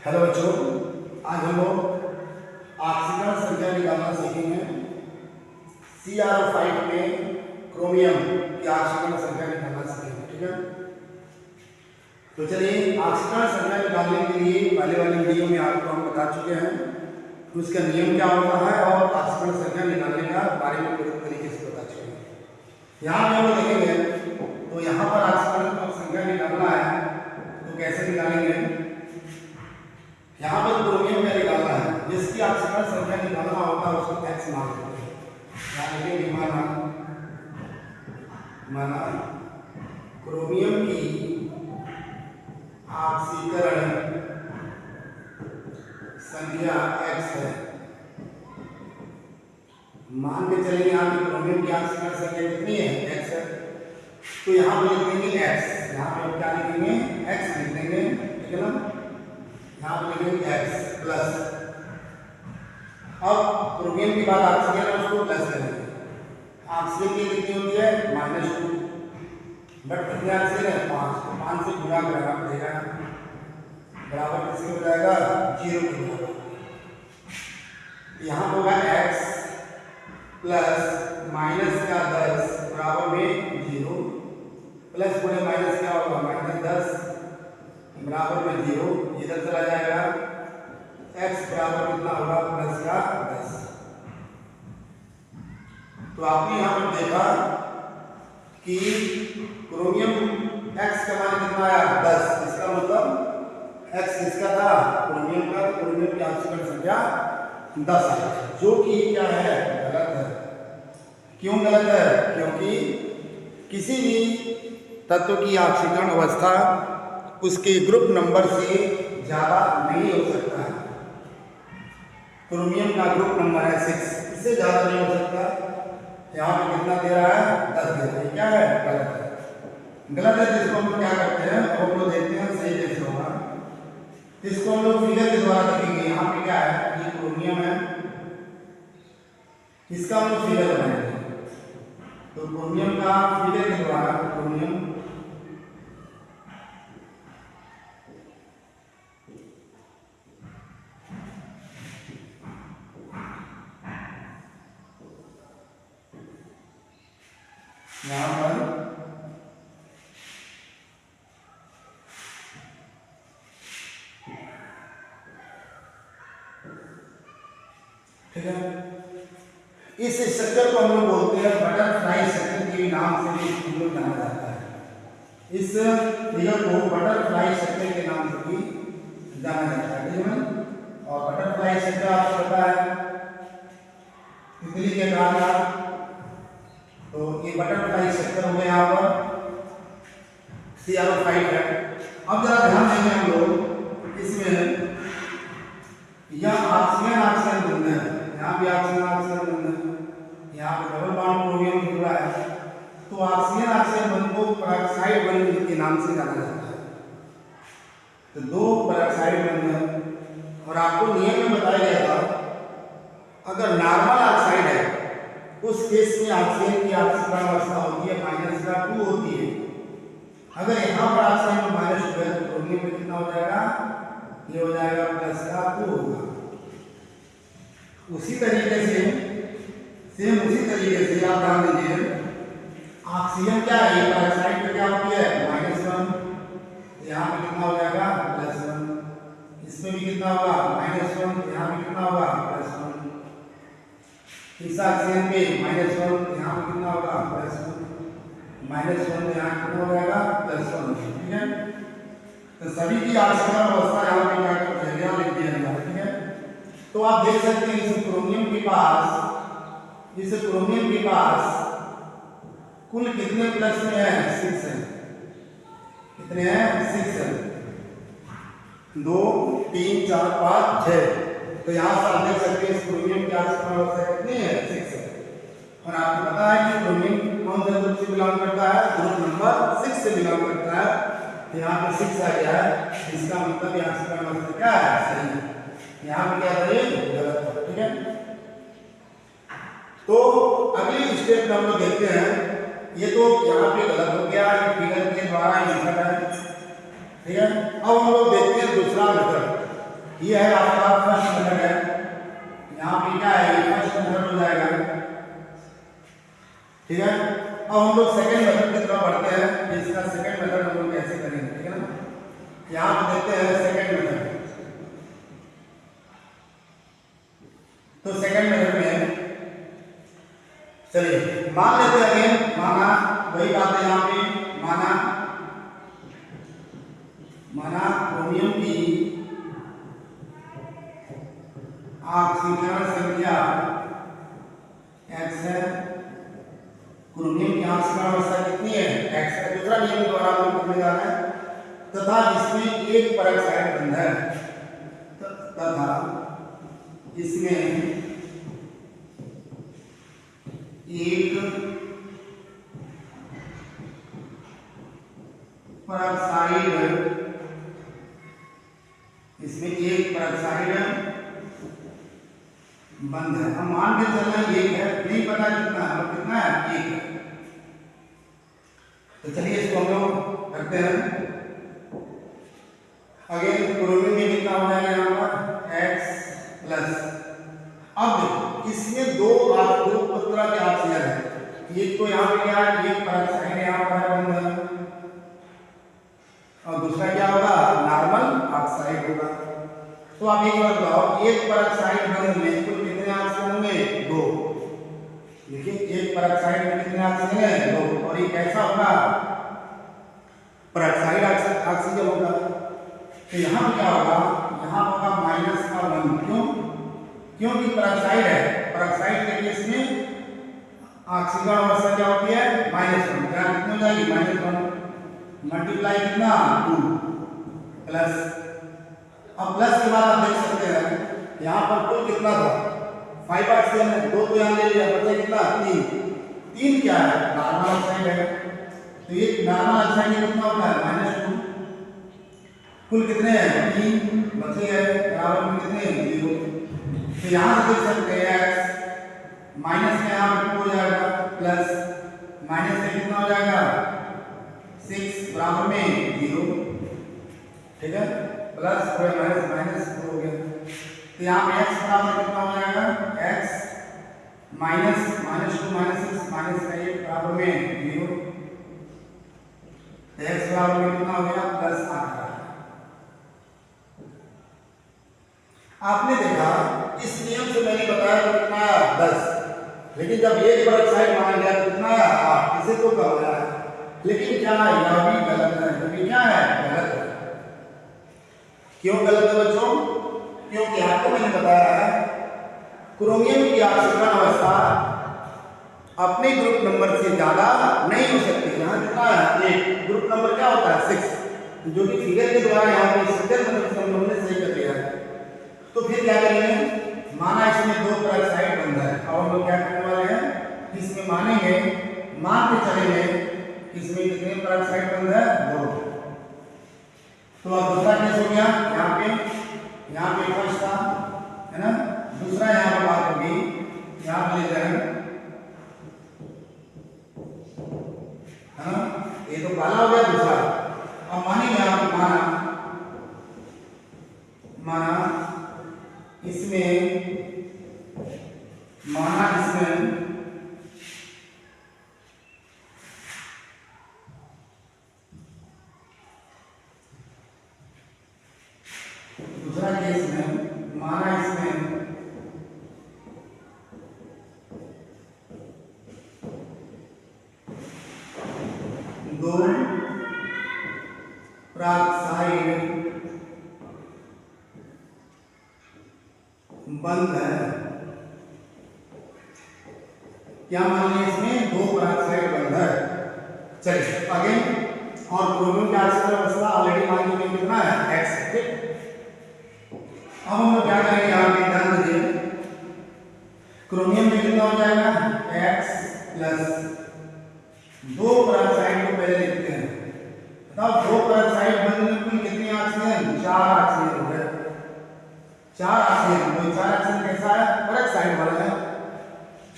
Hello बच्चों, आज हम लोग ऑक्सीजन संख्या निकालना सीखेंगे। CrO5 में क्रोमियम की ऑक्सीजन संख्या निकालना सीखेंगे। ठीक है, तो चलिए ऑक्सीजन संख्या निकालने के लिए पहले वाले वीडियो में आपको हम बता चुके हैं उसका नियम क्या होता है और ऑक्सीजन संख्या निकालने का बारे में पूरी तरीके से बता चुके हैं। यहाँ पे हम देखेंगे तो यहाँ पर ऑक्सीजन संख्या निकालना है तो कैसे निकालेंगे। यहाँ पर क्रोमियम का निकालना है, जिसकी ऑक्सीजन संख्या निकालना होता है उसको एक्स मान लेते हैं। माना क्रोमियम की ऑक्सीकरण संख्या एक्स है। मान के चलिए यहाँ पे क्रोमियम की ऑक्सीकरण संख्या कितनी है, एक्स है। तो यहाँ पे लिख देंगे एक्स, यहाँ पे हम क्या लिखेंगे, एक्स लिख देंगे। ठीक है ना, यहाँ पे लिखेंगे एक्स प्लस, अब क्रोमियम की बात ऑक्सीजन है उसको प्लस करेंगे। ऑक्सीजन की कितनी होती है -2, बट कितने ऑक्सीजन है 5, तो 5 से गुणा करना पड़ेगा, बराबर किसके हो जाएगा 0 के बराबर। यहाँ होगा x प्लस माइनस का 10 बराबर में 0, प्लस गुणे माइनस क्या होगा -10 बराबर में 0, इधर चला जाएगा। x बराबर कितना होगा प्लस का 10। तो आपने यहाँ पर देखा कि क्रोमियम x का मान कितना आया 10, इसका मतलब x किसका था, क्रोमियम का। क्रोमियम की ऑक्सीजन संख्या 10 है, जो कि क्या है, गलत है। क्यों गलत है, क्योंकि किसी भी तत्व की ऑक्सीकरण अवस्था उसके ग्रुप नंबर से ज्यादा नहीं हो सकता है। क्रोमियम का ग्रुप नंबर है 6, इससे ज्यादा नहीं हो सकता। यहाँ पे कितना दे रहा है 10 दे रहा है, क्या है, गलत है। गलत है जिसको हम लोग क्या करते हैं और लोग देखते हैं सही कैसे होगा, इसको हम लोग फिगर के द्वारा देखेंगे। यहाँ पे क्या है, ये क्रोमियम है, इसका हम लोग फिगर बनाएंगे। तो क्रोमियम का फिगर के द्वारा क्रोमियम यहाँ पर ठीक है, इस स्ट्रक्चर को हम लोग बोलते हैं बटरफ्लाई स्ट्रक्चर के नाम से भी हम लोग जाना जाता है। इस फिगर को बटरफ्लाई स्ट्रक्चर के नाम से भी जाना जाता है। ठीक है, और बटरफ्लाई स्ट्रक्चर आपको पता है तितली के कारण, तो ये बटरफ्लाई स्ट्रक्चर हो गया यहाँ पर CrO5 है। अब जरा ध्यान देंगे हम लोग, इसमें यह ऑक्सीजन ऑक्सीजन बंधन है, यहाँ भी ऑक्सीजन ऑक्सीजन बंधन, यहाँ पे डबल बॉन्ड क्रोमियम जुड़ रहा है। तो ऑक्सीजन ऑक्सीजन बंधन को पेरोक्साइड बंधन के नाम से जाना जाता है। तो 2 पेरोक्साइड बंधन, और आपको नियम में बताया गया था अगर नॉर्मल ऑक्साइड है उस केस में ऑक्सीजन की ऑक्सीकरण अवस्था होती है -2 होती है। अगर यहाँ पर ऑक्सीजन में -2 है तो क्रोमियम में कितना हो जाएगा, ये हो जाएगा +2 होगा। उसी तरीके से सेम उसी तरीके से आप ध्यान दीजिए, ऑक्सीजन क्या है, पेरोक्साइड पे क्या होती है -1, यहाँ पे कितना हो जाएगा +1, इसमें भी कितना होगा -1, यहाँ पे कितना होगा +1, इस ऑक्सीजन पे -1, यहाँ पे कितना होगा +1, -1 यहाँ कितना हो जाएगा +1। ठीक है, तो सभी की ऑक्सीकरण अवस्था यहाँ पे क्या करते हैं, यहाँ लिख दिया गया। ठीक है, तो आप देख सकते हैं इस क्रोमियम के पास कुल कितने प्लस में है, 6 है। कितने हैं, 6 है, 2 3 4 5 6। तो यहाँ पर आप देख सकते हैं इस क्रोमियम की ऑक्सीकरण अवस्था कितनी है, 6 है। और आपको पता है कि क्रोमियम कौन से ग्रुप से बिलोंग करता है, ग्रुप नंबर 6 से बिलोंग करता है। तो यहाँ पे 6 आ गया है, इसका मतलब यहाँ ऑक्सीकरण अवस्था क्या है, सही है। यहाँ पे क्या है, गलत है। ठीक है, तो अगली स्टेप में हम लोग देखते हैं, ये तो यहाँ पे गलत हो गया, ये फिगर के द्वारा लिखा है। ठीक है, अब हम लोग देखते हैं दूसरा मेथड। ये है आपका फर्स्ट मेथड है, यहाँ पे क्या है, ये फर्स्ट मेथड हो जाएगा। ठीक है, अब हम लोग सेकंड मेथड की तरफ बढ़ते हैं। इसका सेकंड मेथड हम लोग कैसे करेंगे, ठीक है ना। यहाँ पे देखते हैं सेकंड मेथड। तो सेकंड मेथड में चलिए मान लेते हैं, अगेन माना वही बात है, यहाँ पे माना क्रोमियम की ऑक्सीकरण संख्या x है, क्रोमियम की ऑक्सीकरण अवस्था कितनी है, x है। दूसरा नियम द्वारा हम लोग पढ़ने जा रहे हैं, तथा इसमें एक पेरोक्साइड बंध है, तथा इसमें एक पेरोक्साइड बंद है। हम मान के चलना एक है, नहीं पता कितना है, और कितना है, एक है। तो चलिए इसको हम लोग करते हैं। अगेन क्रोमियम में कितना हो जाएगा यहाँ पर x प्लस। अब इसमें दो तरह के ऑक्सीजन है, एक तो यहाँ पे क्या है, एक पेरोक्साइड यहाँ पर बंद, और दूसरा क्या होगा, नॉर्मल ऑक्साइड होगा। तो आप एक बात बताओ, एक पेरोक्साइड बंध में कुल कितने ऑक्सीजन होंगे, दो। देखिए एक पेरोक्साइड में कितने ऑक्सीजन है, दो, और ये कैसा होगा, पेरोक्साइड ऑक्सीजन होगा। तो यहाँ क्या होगा, यहाँ होगा -1। क्यों, क्योंकि पेरोक्साइड है, पेरोक्साइड के केस में ऑक्सीजन अवस्था क्या होती है, -1। क्या कितनी हो जाएगी, -1 मल्टीप्लाई कितना, 2 प्लस। अब प्लस के बाद आप देख सकते हैं यहाँ पर कुल कितना था, 5 ऑक्सीजन है, 2 तो यहाँ ले लिया, बचा कितना, 3 क्या है, नॉर्मल ऑक्साइड है। तो ये नॉर्मल ऑक्साइड कितना होता है, -2। कुल कितने हैं, 3 बचे हैं, बराबर में कितने हैं, 0। तो यहाँ से देख सकते हैं x माइनस में यहाँ पर 2 हो जाएगा, प्लस माइनस में कितना हो जाएगा, 6 बराबर में 0। ठीक है, प्लस और माइनस माइनस हो गया। तो यहाँ पे x बराबर कितना हो जाएगा, x माइनस -2 -6 -8 बराबर में 0। तो x बराबर में कितना हो गया, +8। आपने देखा इस नियम से मैंने बताया तो कितना आया, 10। लेकिन जब एक पेरोक्साइड माना गया तो कितना आया, 8। इसे तो कहा गया है, लेकिन क्या है, यह भी गलत है। क्योंकि क्या है, गलत है। क्यों गलत है बच्चों, क्योंकि आपको मैंने बताया है क्रोमियम की ऑक्सीकरण अवस्था अपने ग्रुप नंबर से ज्यादा नहीं हो सकती। यहाँ कितना है, एक। ग्रुप नंबर क्या होता है, 6, जो कि फिगर के द्वारा यहाँ पे सीधे मतलब से हम लोगों ने सही कर दिया है। तो फिर क्या करेंगे, माना इसमें 2 पेरोक्साइड बंध है, अब हम लोग क्या करने वाले हैं, इसमें मानेंगे, मान के चलेंगे इसमें कितने पेरोक्साइड बंध है, 2। तो अब दूसरा केस हो गया, यहाँ पे फर्स्ट था, है ना। दूसरा यहाँ पर बात होगी, यहाँ पे ले जाएंगे, है ना। ये तो पहला हो गया, दूसरा। अब मानेंगे यहाँ पे माना इसमें दूसरा केस में माना इसमें दो पेरोक्साइड बंद है। क्या मान लिया, इसमें 2 पेरोक्साइड बंद है। चलिए आगे, और क्रोमियम की ऑक्सीकरण अवस्था ऑलरेडी मान ली कितना है, x। ठीक, अब हम लोग क्या करेंगे, यहाँ पे ध्यान दीजिए, क्रोमियम में कितना हो जाएगा, x प्लस 2 पेरोक्साइड को पहले लिखते हैं। तब 2 पेरोक्साइड बंद में कुल कितनी ऑक्सीजन, 4 ऑक्सीजन हो गए, 4 ऑक्सीजन। तो 4 ऑक्सीजन कैसा है, पेरोक्साइड वाला है।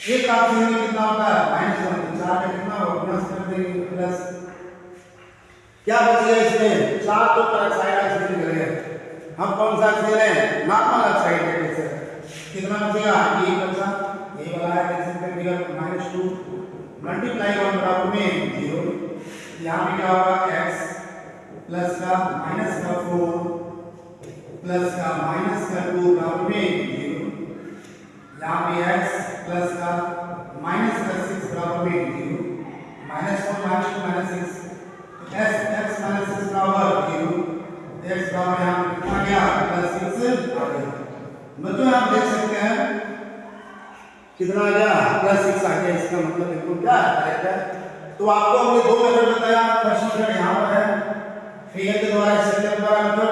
एक ऑक्सीजन में कितना होता है, -1। 4 में कितना होगा, प्लस कर देंगे, प्लस। क्या बच गया इसमें, 4 तो पेरोक्साइड ऑक्सीजन निकल गए, हम कौन सा ऑक्सीजन है, नॉर्मल ऑक्साइड है। जैसे कितना बचेगा, ये बचा, ये वाला है जैसे फिगर -2 मल्टीप्लाई 1 बराबर में 0। यहाँ पे क्या होगा, x प्लस का माइनस का 4 प्लस का माइनस का 2 बराबर में 0। यहाँ पे x प्लस का माइनस का 6 बराबर में 0। -4 -2 -6 x माइनस 6 बराबर 0। x बराबर यहाँ पे कितना गया, +6 आ गया। मतलब आप देख सकते हैं कितना आ गया, +6 आ गया। इसका मतलब बिल्कुल क्या करेक्ट है। तो आपको हमने दो मेथड बताया, फर्स्ट मेथड यहाँ पर है फिगर के द्वारा, सेकंड द्वारा मेथड।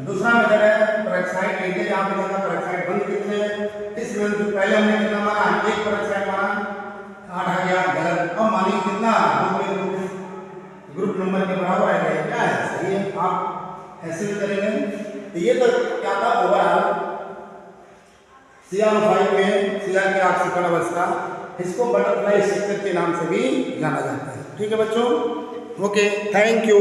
दूसरा मेथड है पेरोक्साइड लेके, यहाँ पे देखा पेरोक्साइड बंद कितने हैं। इस मेथड से पहले हमने कितना माना, एक पेरोक्साइड माना, 8 आ गया गलत। अब मानिए कितना, ग्रुप नंबर के बराबर है, क्या है सही है। आप ऐसे भी करेंगे। तो ये तो क्या था ओवरऑल CR5 में CR की ऑक्सीकरण अवस्था, इसको बटरफ्लाई स्ट्रक्चर के नाम से भी जाना जाता है। ठीक है बच्चों, ओके, थैंक यू।